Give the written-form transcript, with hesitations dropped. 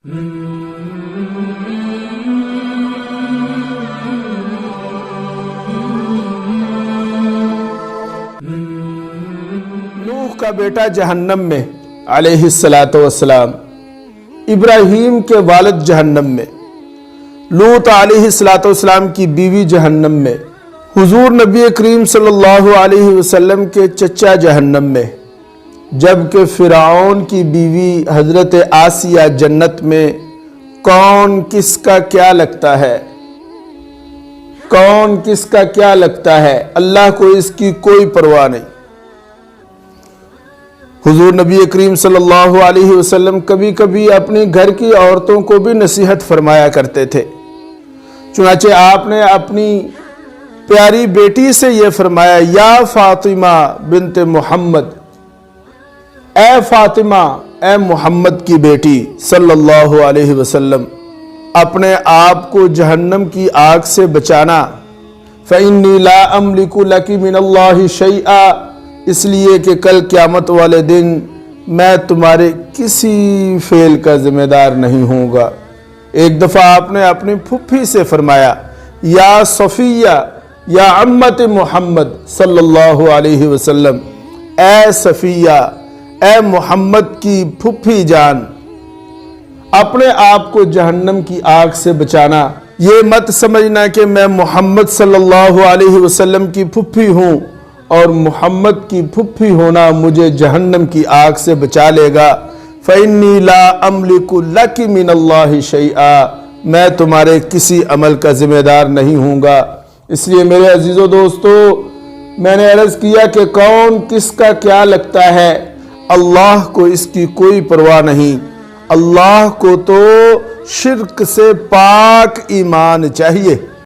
نوح کا بیٹا جہنم میں علیہ الصلاۃ والسلام، ابراہیم کے والد جہنم میں، لوط علیہ الصلاۃ والسلام کی بیوی جہنم میں، حضور نبی کریم صلی اللہ علیہ وسلم کے چچا جہنم میں، جبکہ فرعون کی بیوی حضرت آسیہ جنت میں۔ کون کس کا کیا لگتا ہے؟ کون کس کا کیا لگتا ہے؟ اللہ کو اس کی کوئی پرواہ نہیں۔ حضور نبی کریم صلی اللہ علیہ وسلم کبھی کبھی اپنی گھر کی عورتوں کو بھی نصیحت فرمایا کرتے تھے۔ چنانچہ آپ نے اپنی پیاری بیٹی سے یہ فرمایا، یا فاطمہ بنت محمد، اے فاطمہ، اے محمد کی بیٹی صلی اللہ علیہ وسلم، اپنے آپ کو جہنم کی آگ سے بچانا۔ فَإِنِّي لَا أَمْلِكُ لَكِ مِنَ اللَّهِ شَيْئًا، اس لیے کہ کل قیامت والے دن میں تمہارے کسی فعل کا ذمہ دار نہیں ہوں گا۔ ایک دفعہ آپ نے اپنی پھپھی سے فرمایا، یا صفیہ یا عمت محمد صلی اللہ علیہ وسلم، اے صفیہ، اے محمد کی پھپھی جان، اپنے آپ کو جہنم کی آگ سے بچانا۔ یہ مت سمجھنا کہ میں محمد صلی اللہ علیہ وسلم کی پھپھی ہوں اور محمد کی پھپھی ہونا مجھے جہنم کی آگ سے بچا لے گا۔ فَإِنِّي لَا أَمْلِكُ لَكِ مِنَ اللَّهِ شَيْئًا، میں تمہارے کسی عمل کا ذمہ دار نہیں ہوں گا۔ اس لیے میرے عزیزو دوستو، میں نے عرض کیا کہ کون کس کا کیا لگتا ہے، اللہ کو اس کی کوئی پرواہ نہیں۔ اللہ کو تو شرک سے پاک ایمان چاہیے۔